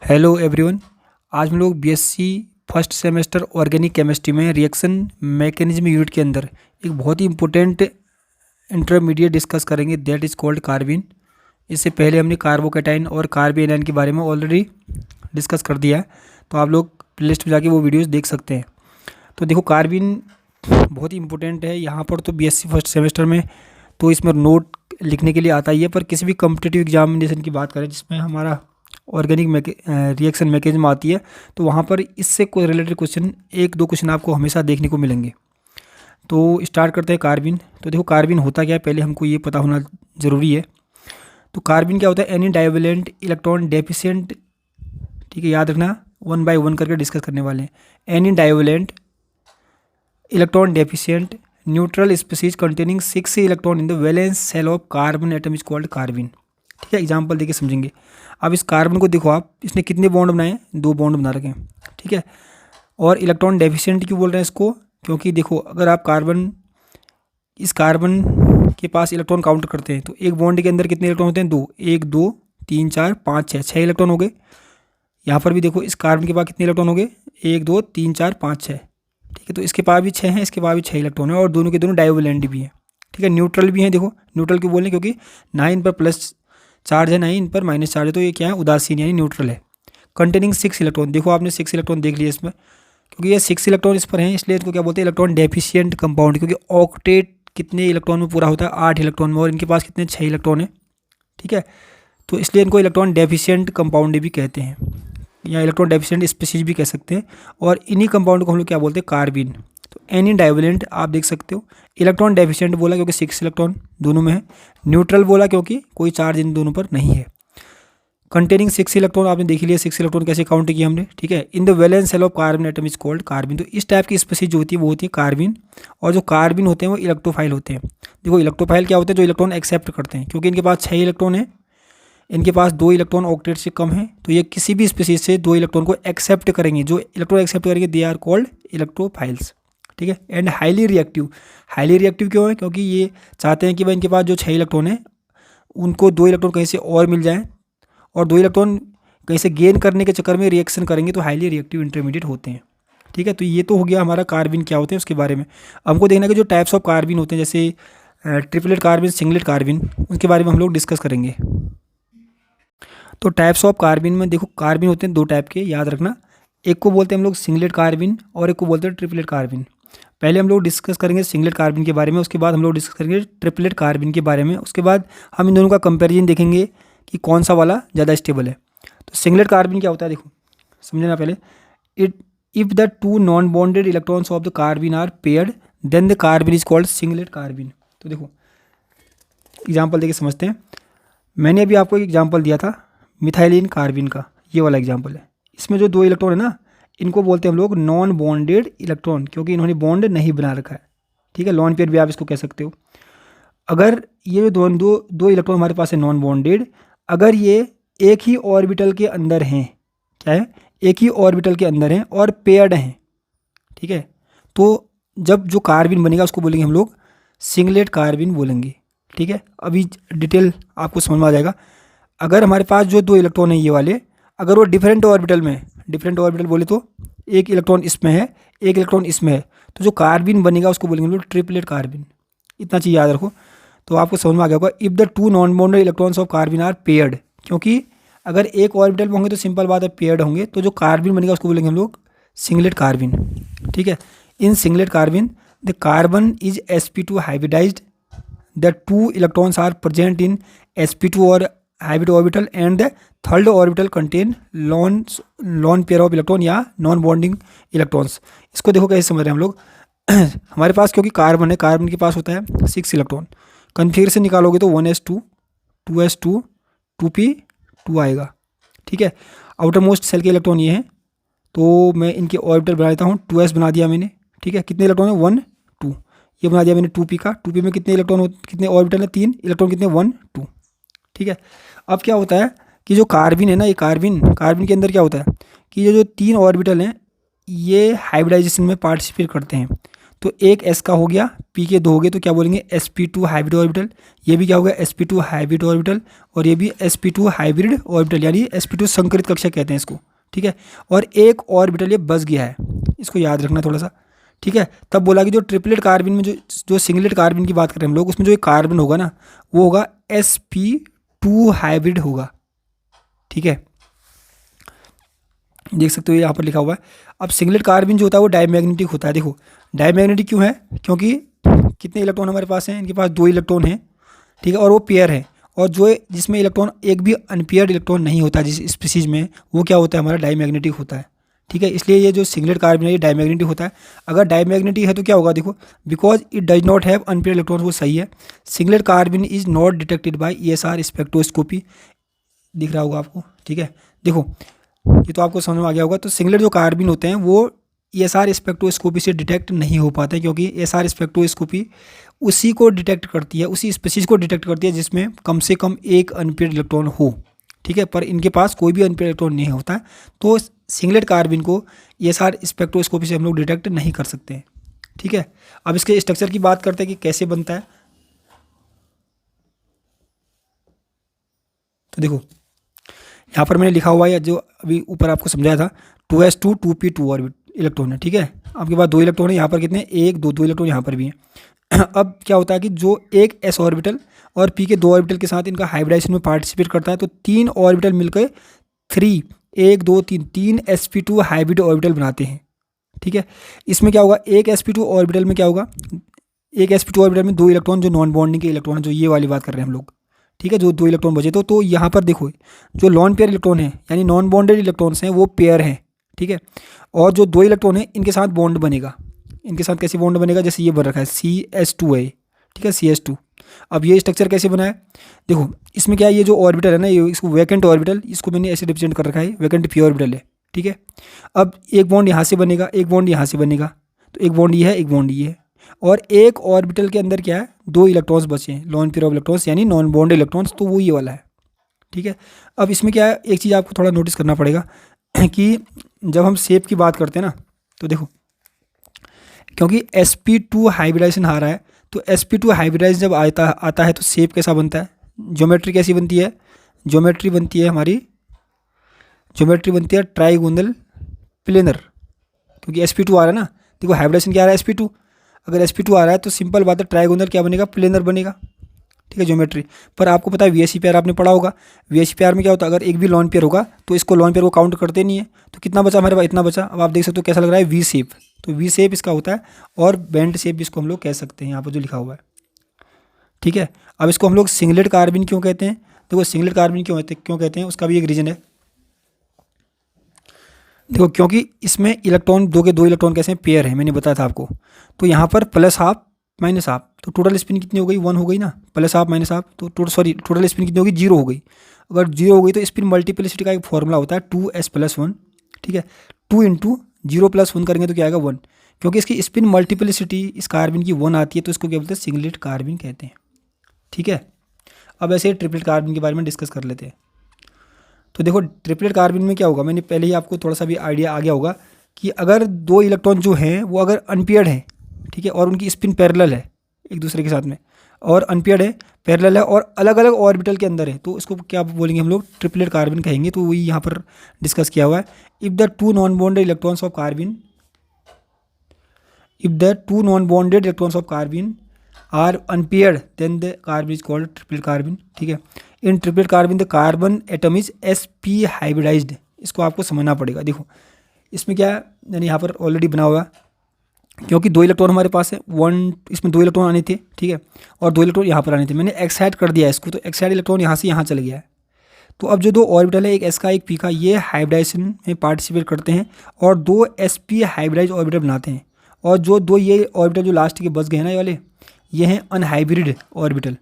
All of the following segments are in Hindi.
Hello everyone. आज हम लोग BSc first semester organic chemistry में रिएक्शन मैकेनिज्म यूनिट के अंदर एक बहुत ही इम्पोर्टेंट इंटरमीडिएट डिस्कस करेंगे, दैट इज़ कॉल्ड कार्बिन। इससे पहले हमने कार्बोकेटाइन और कार्बेनाइन के बारे में ऑलरेडी डिस्कस कर दिया है, तो आप लोग प्लेलिस्ट में जाके वो वीडियोस देख सकते हैं। तो देखो, कार्बिन बहुत ही इंपॉर्टेंट है यहाँ पर। तो बीएससी फर्स्ट सेमेस्टर में तो इसमें नोट लिखने के लिए आता ही है, पर किसी भी कम्पिटिटिव एग्जामिनेशन की बात करें जिसमें हमारा ऑर्गेनिक रिएक्शन मैकेनिज्म आती है, तो वहाँ पर इससे कोई रिलेटेड क्वेश्चन एक दो क्वेश्चन आपको हमेशा देखने को मिलेंगे। तो स्टार्ट करते हैं कार्बिन। तो देखो, कार्बिन होता क्या है पहले हमको ये पता होना ज़रूरी है। तो कार्बिन क्या होता है? एनी डाइवेलेंट इलेक्ट्रॉन डेफिशिएंट, ठीक है, याद रखना, वन बाय वन करके डिस्कस करने वाले हैं। Any divalent electron deficient neutral species containing 6 electron in the valence shell of carbon atom is called carbene. ठीक है, एग्जाम्पल देके समझेंगे। अब इस कार्बन को देखो आप, इसने कितने बॉन्ड बनाए हैं? 2 बॉन्ड बना रखे हैं। ठीक है, और इलेक्ट्रॉन डेफिशिएंट क्यों बोल रहे हैं इसको? क्योंकि देखो, अगर आप इस कार्बन के पास इलेक्ट्रॉन काउंट करते हैं तो एक बॉन्ड के अंदर कितने इलेक्ट्रॉन होते हैं? 2। 1 2 3 4 5 6 इलेक्ट्रॉन हो गए। यहाँ पर भी देखो, इस कार्बन के पास कितने इलेक्ट्रॉन हो गए? 1 2 3 4 5 6। ठीक है, तो इसके पास भी 6 हैं, इसके पास भी 6 इलेक्ट्रॉन है, और दोनों के दोनों डाइवेलेंट भी हैं। ठीक है, न्यूट्रल भी हैं। देखो, न्यूट्रल क्यों बोल रहे हैं? क्योंकि ना इन पर प्लस चार्ज है ना ही इन पर माइनस चार्ज है, तो ये क्या है? उदासीन यानी न्यूट्रल है। कंटेनिंग 6 इलेक्ट्रॉन, देखो आपने 6 इलेक्ट्रॉन देख लिया इसमें, क्योंकि ये 6 इलेक्ट्रॉन इस पर हैं, इसलिए इसको क्या बोलते हैं? Electron deficient compound. क्योंकि ऑक्टेट कितने इलेक्ट्रॉन में पूरा होता है? 8 इलेक्ट्रॉन में, और इनके पास कितने? 6 इलेक्ट्रॉन है। ठीक है, तो इसलिए इनको इलेक्ट्रॉन डेफिशिएंट कंपाउंड भी कहते हैं, या इलेक्ट्रॉन डेफिशिएंट स्पीसीज भी कह सकते हैं। और इन्हीं कंपाउंड को हम लोग क्या बोलते हैं? कार्बिन। तो एनी डाइवेलेंट आप देख सकते हो। इलेक्ट्रॉन डेफिशिएंट बोला क्योंकि 6 इलेक्ट्रॉन दोनों में है। न्यूट्रल बोला क्योंकि कोई चार्ज इन दोनों पर नहीं है। कंटेनिंग 6 इलेक्ट्रॉन, आपने देख लिया 6 इलेक्ट्रॉन कैसे काउंट किया हमने। ठीक है, in the valence shell of carbon atom is called carbene. तो इस टाइप की स्पीसीज जो होती है वो होती है कार्बिन। और जो कार्बिन होते हैं वो इलेक्ट्रोफाइल होते हैं। देखो, इलेक्ट्रोफाइल क्या होते हैं? जो इलेक्ट्रॉन एक्सेप्ट करते हैं, क्योंकि इनके पास 6 इलेक्ट्रॉन है, इनके पास 2 इलेक्ट्रॉन ऑक्टेट से कम है, तो ये किसी भी स्पीसीज से 2 इलेक्ट्रॉन को एक्सेप्ट करेंगे। जो इलेक्ट्रॉन एक्सेप्ट करेंगे दे आर कॉल्ड इलेक्ट्रोफाइल्स। ठीक है, and highly reactive. Highly reactive क्यों है? क्योंकि ये चाहते हैं कि भाई इनके पास जो 6 इलेक्ट्रॉन है उनको 2 इलेक्ट्रॉन कहीं से और मिल जाए, और 2 इलेक्ट्रॉन कहीं से गेन करने के चक्कर में रिएक्शन करेंगे, तो हाईली रिएक्टिव इंटरमीडिएट होते हैं। ठीक है, तो ये तो हो गया हमारा कार्बिन क्या होते हैं उसके बारे में। हमको देखना है कि जो टाइप्स ऑफ कार्बिन होते हैं, जैसे ट्रिपलेट कार्बिन, सिंगलेट कार्बिन, उनके बारे में हम लोग डिस्कस करेंगे। तो टाइप्स ऑफ कार्बिन में देखो, कार्बिन होते हैं 2 टाइप के, याद रखना। एक को बोलते हैं हम लोग सिंगलेट कार्बिन, और एक को बोलते हैं ट्रिपलेट कार्बिन। पहले हम लोग डिस्कस करेंगे सिंगलेट कार्बिन के बारे में, उसके बाद हम लोग डिस्कस करेंगे ट्रिपलेट कार्बिन के बारे में। उसके बाद हम इन दोनों का कंपैरिजन देखेंगे कि कौन सा वाला ज़्यादा स्टेबल है। तो सिंगलेट कार्बिन क्या होता है? देखो, समझना पहले। If the 2 non bonded electrons of the carbene are paired then the carbene is called singlet carbene. तो देखो, एग्जाम्पल देके समझते हैं। मैंने अभी आपको एक एग्जाम्पल दिया था मिथाइलिन कार्बिन का, ये वाला एग्जाम्पल है। इसमें जो 2 इलेक्ट्रॉन है ना, इनको बोलते हैं हम लोग नॉन बॉन्डेड इलेक्ट्रॉन, क्योंकि इन्होंने बॉन्ड नहीं बना रखा है। ठीक है, लॉन पेयर भी आप इसको कह सकते हो। अगर ये जो दो इलेक्ट्रॉन हमारे पास है नॉन बॉन्डेड, अगर ये एक ही ऑर्बिटल के अंदर हैं, क्या है? एक ही ऑर्बिटल के अंदर हैं और पेयर्ड हैं। ठीक है, तो जब जो कार्बिन बनेगा उसको बोलेंगे हम लोग सिंगलेट कार्बिन बोलेंगे। ठीक है, अभी डिटेल आपको समझ में आ जाएगा। अगर हमारे पास जो 2 इलेक्ट्रॉन है ये वाले, अगर वो डिफरेंट ऑर्बिटल में, डिफरेंट ऑर्बिटल बोले तो एक इलेक्ट्रॉन इसमें है, एक इलेक्ट्रॉन इसमें है, तो जो कार्बिन बनेगा उसको बोलेंगे हम लोग ट्रिपलेट कार्बिन। इतना चीज़ याद रखो, तो आपको समझ में आ गया होगा। If the 2 non bonded electrons of carbene are paired, क्योंकि अगर एक ऑर्बिटल में होंगे तो सिंपल बात है पेयर्ड होंगे, तो जो कार्बिन बनेगा उसको बोलेंगे हम लोग सिंगलेट कार्बिन। ठीक है, in singlet carbene the carbon is sp2 hybridised, the 2 electrons are present in sp2 और hybrid orbital, and the third orbital contain lone pair of electron या नॉन बॉन्डिंग इलेक्ट्रॉन्स। इसको देखो कैसे समझ रहे हैं हम लोग। हमारे पास क्योंकि कार्बन है, कार्बन के पास होता है 6 इलेक्ट्रॉन, कन्फिगरेशन निकालोगे तो 1s2 2s2 2p2 आएगा। ठीक है, आउटर मोस्ट सेल के इलेक्ट्रॉन ये हैं, तो मैं इनके ऑर्बिटल बना देता हूँ। 2s बना दिया मैंने। ठीक है, कितने इलेक्ट्रॉन है? 1 2। ये बना दिया मैंने 2p का। 2p में कितने इलेक्ट्रॉन, कितने ऑर्बिटल है? 3 इलेक्ट्रॉन, कितने? 1 2। ठीक है, अब क्या होता है कि जो कार्बिन है ना, ये कार्बिन के अंदर क्या होता है कि ये जो 3 ऑर्बिटल हैं ये हाइब्रिडाइजेशन में पार्टिसिपेट करते हैं। तो एक s का हो गया, p के 2 हो गए, तो क्या बोलेंगे sp2 हाइब्रिड ऑर्बिटल। ये भी क्या होगा sp2 हाइब्रिड ऑर्बिटल, और ये भी sp2 हाइब्रिड ऑर्बिटल, यानी sp2 संकरित कक्षक कहते हैं इसको, ठीक है। और एक ऑर्बिटल ये बच गया है, इसको याद रखना थोड़ा सा, ठीक है। तब बोला कि जो ट्रिपलेट कार्बन में जो सिंगलेट कार्बन की बात करें हम लोग, उसमें जो एक कार्बन होगा ना, वो होगा sp2 हाइब्रिड होगा, ठीक है। देख सकते हो यहाँ पर लिखा हुआ है। अब सिंगलेट कार्बन जो होता है वो डायमैग्नेटिक होता है। देखो डायमैग्नेटिक क्यों है, क्योंकि कितने इलेक्ट्रॉन हमारे पास हैं, इनके पास 2 इलेक्ट्रॉन हैं, ठीक है, और वो पेयर है। और जो जिसमें इलेक्ट्रॉन एक भी अनपेयर्ड इलेक्ट्रॉन नहीं होता जिस स्पीसीज में, वो क्या होता है, हमारा डायमैग्नेटिक होता है, ठीक है। इसलिए ये जो सिंगलेट कार्बन है ये डायमैग्नेटिक होता है। अगर डायमैग्नेटिक है तो क्या होगा, देखो because it does not have unpaired electron, वो सही है। Singlet carbon is not detected by ESR spectroscopy, दिख रहा होगा आपको, ठीक है। देखो ये तो आपको समझ में आ गया होगा। तो सिंगलेट जो कार्बन होते हैं वो ESR स्पेक्ट्रोस्कोपी से डिटेक्ट नहीं हो पाते, क्योंकि ESR स्पेक्ट्रोस्कोपी उसी को डिटेक्ट करती है, उसी स्पीसीज को डिटेक्ट करती है जिसमें कम से कम एक अनपेयर्ड इलेक्ट्रॉन हो, ठीक है। पर इनके पास कोई भी अनपेयर्ड इलेक्ट्रॉन नहीं होता है, तो सिंगलेट कार्बन को ESR स्पेक्ट्रोस्कोपी से हम लोग डिटेक्ट नहीं कर सकते हैं, ठीक है। अब इसके स्ट्रक्चर की बात करते हैं कि कैसे बनता है। तो देखो यहाँ पर मैंने लिखा हुआ है, जो अभी ऊपर आपको समझाया था, 2s2 2p2 ऑर्बिट इलेक्ट्रॉन है, ठीक है। आपके पास 2 इलेक्ट्रॉन है, यहाँ पर कितने, 1 2 इलेक्ट्रॉन यहाँ पर भी हैं। अब क्या होता है कि जो एक s ऑर्बिटल और p के 2 ऑर्बिटल के साथ इनका हाइब्रिडाइजेशन में पार्टिसिपेट करता है, तो 3 ऑर्बिटल मिलकर 3 sp2 हाइब्रिड ऑर्बिटल बनाते हैं, ठीक है। इसमें क्या होगा, एक sp2 ऑर्बिटल में क्या होगा, एक sp2 ऑर्बिटल में 2 इलेक्ट्रॉन जो नॉन बॉन्डिंग के इलेक्ट्रॉन है, जो ये वाली बात कर रहे हैं हम लोग, ठीक है, जो 2 इलेक्ट्रॉन बचे। तो यहाँ पर देखो जो लॉन पेयर इलेक्ट्रॉन है, यानी नॉन बॉन्डेड इलेक्ट्रॉन्स हैं, वो पेयर हैं, ठीक है। और जो 2 इलेक्ट्रॉन है इनके साथ बॉन्ड बनेगा, इनके साथ कैसे बॉन्ड बनेगा, जैसे ये बन रखा है CH2 है, ठीक है, CH2। अब ये स्ट्रक्चर कैसे बना है, देखो इसमें क्या है, ये जो ऑर्बिटल है ना, ये इसको वैकेंट ऑर्बिटल, इसको मैंने ऐसे रिप्रेजेंट कर रखा है, वैकेंट पी ऑर्बिटल है, ठीक है। अब एक बॉन्ड यहाँ से बनेगा, एक बॉन्ड यहाँ से बनेगा, तो एक बॉन्ड ये है, एक बॉन्ड ये है, और एक ऑर्बिटल के अंदर क्या है, 2 इलेक्ट्रॉन्स बचे हैं, लॉन पेयर ऑफ इलेक्ट्रॉन्स, यानी नॉन बॉन्ड इलेक्ट्रॉन्स, तो वो ये वाला है, ठीक है। अब इसमें क्या है, एक चीज़ आपको थोड़ा नोटिस करना पड़ेगा कि जब हम शेप की बात करते हैं ना, तो देखो क्योंकि sp2 हाइब्रिडाइजेशन आ रहा है, तो sp2 हाइब्रिडाइजेशन जब आता है तो शेप कैसा बनता है, ज्योमेट्री कैसी बनती है, ज्योमेट्री बनती है हमारी, ज्योमेट्री बनती है ट्राइगोनल प्लेनर, क्योंकि sp2 आ रहा है ना। देखो हाइब्रिडाइजेशन क्या आ रहा है, sp2, अगर sp2 आ रहा है तो सिंपल बात है, ट्राइगोनल क्या बनेगा, प्लेनर बनेगा, ठीक है, ज्योमेट्री। पर आपको पता है VSE पेयर आपने पढ़ा होगा, VSE पेयर में क्या होता है, अगर एक भी लॉन पेयर होगा तो इसको लॉन पेयर को काउंट करते नहीं है, तो कितना बचा हमारे पास, इतना बचा। अब आप देख सकते हो कैसा लग रहा है, वी शेप, तो वी शेप इसका होता है, और बेंड शेप जिसको हम लोग कह सकते हैं, यहाँ पर जो लिखा हुआ है, ठीक है। अब इसको हम लोग सिंगलेट कार्बन क्यों कहते हैं, देखो सिंगलेट कार्बन क्यों कहते हैं, उसका भी एक रीज़न है। देखो क्योंकि इसमें इलेक्ट्रॉन 2 के 2 इलेक्ट्रॉन कैसे हैं, पेयर है, मैंने बताया था आपको। तो यहाँ पर प्लस हाफ माइनस हाफ, तो टोटल स्पिन कितनी हो गई, 1 हो गई ना, प्लस हाफ माइनस हाफ, तो टोटल स्पिन कितनी होगी, 0 हो गई। अगर 0 हो गई तो स्पिन मल्टीप्लिसिटी का एक फॉर्मूला होता है 2s+1, ठीक है, 2 × 0+1 करेंगे तो क्या आएगा, 1। क्योंकि इसकी स्पिन मल्टीप्लिसिटी इस कार्बन की 1 आती है, तो इसको क्या बोलते हैं, सिंगलेट कार्बन कहते हैं, ठीक है। अब ऐसे ट्रिपलेट कार्बन के बारे में डिस्कस कर लेते हैं। तो देखो ट्रिपलेट कार्बन में क्या होगा, मैंने पहले ही आपको थोड़ा सा भी आइडिया आ गया होगा कि अगर 2 इलेक्ट्रॉन जो हैं वो अगर अनपेयर्ड हैं, ठीक है, और उनकी स्पिन पैरेलल है एक दूसरे के साथ में, और अनपेयर्ड है, पैरेलल है, और अलग अलग ऑर्बिटल के अंदर है, तो इसको क्या बोलेंगे हम लोग, ट्रिपलेट कार्बन कहेंगे। तो वही यहाँ पर डिस्कस किया हुआ है। If the two non bonded electrons of carbon are unpaired then the carbon is called triplet carbon, ठीक है। In triplet carbon the carbon atom is sp hybridised, इसको आपको समझना पड़ेगा। देखो इसमें क्या है, यानी यहाँ पर ऑलरेडी बना हुआ है, क्योंकि 2 इलेक्ट्रॉन हमारे पास है, इसमें 2 इलेक्ट्रॉन आने थे, ठीक है, और 2 इलेक्ट्रॉन यहाँ पर आने थे, मैंने एक्साइड कर दिया इसको, तो एक्साइड इलेक्ट्रॉन यहाँ से यहाँ चल गया है। तो अब जो 2 ऑर्बिटल है, एक s का एक p का, ये हाइब्रिडाइजेशन में पार्टिसिपेट करते हैं और 2 sp हाइब्रिडाइज ऑर्बिटल बनाते हैं। और जो 2 ये ऑर्बिटल जो लास्ट के बच गए हैं ना, ये वाले, ये हैं अनहाइब्रिड ऑर्बिटल,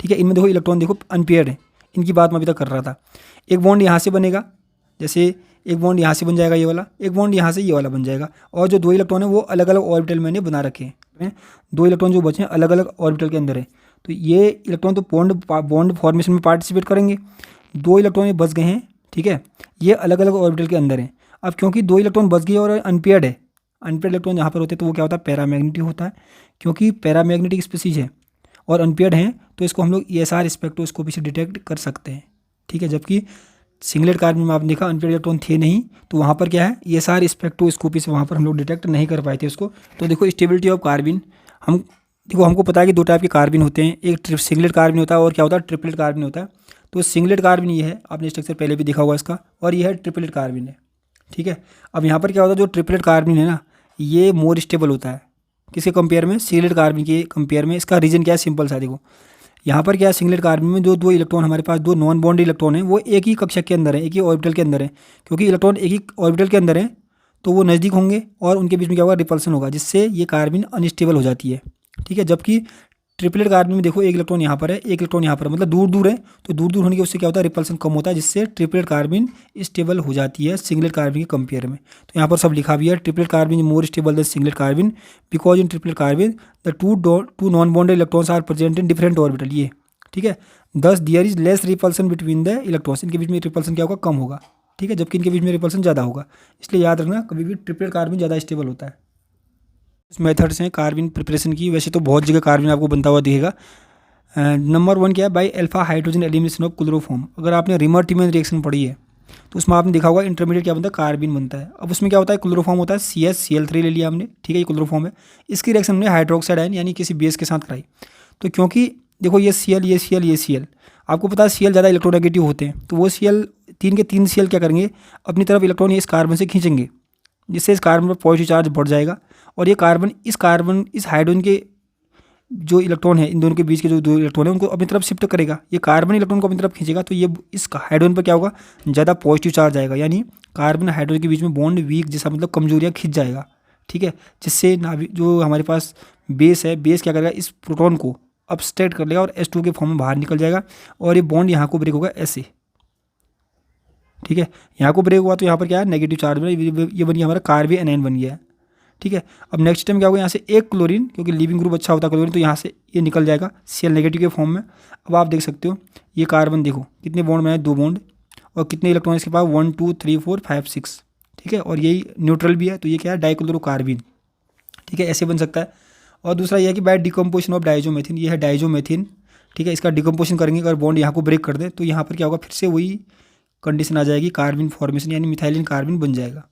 ठीक है। इनमें देखो इलेक्ट्रॉन देखो अनपेयर्ड है, इनकी बात मैं अभी तक कर रहा था। एक बॉन्ड यहाँ से बनेगा, जैसे एक बॉन्ड यहाँ से बन जाएगा ये वाला, एक बॉन्ड यहाँ से ये वाला बन जाएगा, और जो 2 इलेक्ट्रॉन है वो अलग अलग ऑर्बिटल मैंने बना रखे हैं। 2 इलेक्ट्रॉन जो बचे हैं अलग अलग ऑर्बिटल के अंदर है, तो ये इलेक्ट्रॉन तो बॉन्ड फॉर्मेशन में पार्टिसिपेट करेंगे। 2 इलेक्ट्रॉन ये बच गए हैं, ठीक है, ये अलग अलग ऑर्बिटल के अंदर हैं। अब क्योंकि 2 इलेक्ट्रॉन बच गए और अनपेयर्ड है, अनपेयर्ड इलेक्ट्रॉन यहाँ पर होते हैं तो वो क्या होता है, पैरामैग्नेटिक होता है, क्योंकि पैरामैग्नेटिक स्पीसीज है और अनपेयर्ड हैं तो इसको हम लोग ESR स्पेक्ट्रोस्कोपी से डिटेक्ट कर सकते हैं। ठीक है, जबकि सिंगलेट कार्बन में आपने देखा अनपेयर्ड इलेक्ट्रॉन थे नहीं, तो वहाँ पर क्या है, ESR स्पेक्ट्रोस्कोपी से वहाँ पर हम लोग डिटेक्ट नहीं कर पाए थे उसको। तो देखो स्टेबिलिटी ऑफ कार्बिन, हम देखो हमको पता है कि दो टाइप के कार्बिन होते हैं, एक सिंगलेट कार्बिन होता है और क्या होता है, ट्रिपलेट कार्बिन होता है। तो सिंगलेट कार्बिन ये है, आपने स्ट्रक्चर पहले भी देखा होगा इसका, और ये है ट्रिपलेट कार्बिन है। ठीक है, अब यहाँ पर क्या होता है, जो ट्रिपलेट कार्बिन है ना, ये मोर स्टेबल होता है किसके कंपेयर में, सिंगलेट कार्बिन के कंपेयर में। इसका रीजन क्या है, सिंपल सा देखो, यहाँ पर क्या है, सिंगलेट कार्बिन में जो दो इलेक्ट्रॉन हमारे पास, दो नॉन बॉन्ड इलेक्ट्रॉन है, वो एक ही कक्षा के अंदर है, एक ही ऑर्बिटल के अंदर है। क्योंकि इलेक्ट्रॉन एक ही ऑर्बिटल के अंदर है तो वो नज़दीक होंगे और उनके बीच में क्या होगा, रिपल्सन होगा, जिससे ये कार्बिन अनस्टेबल हो जाती है। ठीक है, जबकि ट्रिपलेट कार्बिन में देखो एक इलेक्ट्रॉन यहाँ पर है, एक इलेक्ट्रॉन यहाँ पर है, मतलब दूर दूर है, तो दूर दूर होने की उससे क्या होता है, रिपल्सन कम होता है, जिससे ट्रिपलेट कार्बिन स्टेबल हो जाती है सिंगलेट कार्बिन के कंपेयर में। तो यहाँ पर सब लिखा भी है, triplet carbene more stable than singlet carbene because in triplet carbene the two non bonded electrons are present in different orbital. ये ठीक है, thus there is less repulsion between the electrons, इनके बीच में रिपल्सन क्या होगा, कम होगा। ठीक है, जबकि इनके बीच में रिपल्सन ज़्यादा होगा, इसलिए याद रखना कभी भी ट्रिपलेट कार्बिन ज़्यादा स्टेबल होता है। इस मेथड्स हैं कार्बिन प्रिपरेशन की, वैसे तो बहुत जगह कार्बिन आपको बनता हुआ दिखेगा। नंबर 1 क्या है, by alpha hydrogen elimination of chloroform. अगर आपने रिमर टीमन रिएक्शन पढ़ी है तो उसमें आपने देखा होगा इंटरमीडिएट क्या बनता है, कार्बिन बनता है। अब उसमें क्या होता है, क्लोरोफॉर्म होता है, CH Cl3 ले लिया हमने। ठीक है, ये क्लोरोफॉर्म है, इसकी रिएक्शन हमने हाइड्रोक्साइड आयन यानी किसी बेस के साथ कराई। तो क्योंकि देखो ये Cl, ये Cl, ये Cl, आपको पता है Cl ज़्यादा इलेक्ट्रोनेगेटिव होते हैं, तो वो Cl, तीन के तीन Cl क्या करेंगे, अपनी तरफ इलेक्ट्रॉन ये इस कार्बन से खींचेंगे, जिससे इस कार्बन पर पॉजिटिव चार्ज बढ़ जाएगा और ये कार्बन इस हाइड्रोजन के जो इलेक्ट्रॉन है, इन दोनों के बीच के जो दो इलेक्ट्रॉन है उनको अपनी तरफ शिफ्ट करेगा। ये कार्बन इलेक्ट्रॉन को अपनी तरफ खींचेगा, तो ये इस हाइड्रोजन पर क्या होगा, ज़्यादा पॉजिटिव चार्ज आएगा, यानी कार्बन हाइड्रोजन के बीच में बॉन्ड वीक जैसा, मतलब कमजोरियाँ खींच जाएगा। ठीक है, जिससे जो हमारे पास बेस है, बेस क्या करेगा, इस प्रोटॉन को अपस्ट्रैक्ट कर लेगा और H2 के फॉर्म में बाहर निकल जाएगा और ये बॉन्ड यहाँ को ब्रेक होगा ऐसे। ठीक है, यहाँ को ब्रेक हुआ तो यहाँ पर क्या है, नेगेटिव चार्ज बना, ये बन गया हमारा कार्बन एनायन बन गया है। ठीक है, अब नेक्स्ट टाइम क्या होगा, यहाँ से एक क्लोरीन, क्योंकि लिविंग ग्रुप अच्छा होता है क्लोरीन, तो यहाँ से ये निकल जाएगा Cl नेगेटिव के फॉर्म में। अब आप देख सकते हो ये कार्बन, देखो कितने बॉन्ड बनाए, 2 बॉन्ड, और कितने इलेक्ट्रॉन इसके पास, 1 2 3 4 5 6। ठीक है, और यही न्यूट्रल भी है, तो ये क्या है, डाइक्लोरोकार्बिन। ठीक है, ऐसे बन सकता है। और दूसरा यह है कि बाय डिकम्पोजिशन ऑफ डाइजोमेथिन, ये है डाइजोमेथिन। ठीक है, इसका डिकम्पोजिशन करेंगे, अगर बॉन्ड यहाँ को ब्रेक कर दे तो यहाँ पर क्या होगा, फिर से वही कंडीशन आ जाएगी, कार्बिन फॉर्मेशन, यानी मिथाइलिन कार्बिन बन जाएगा।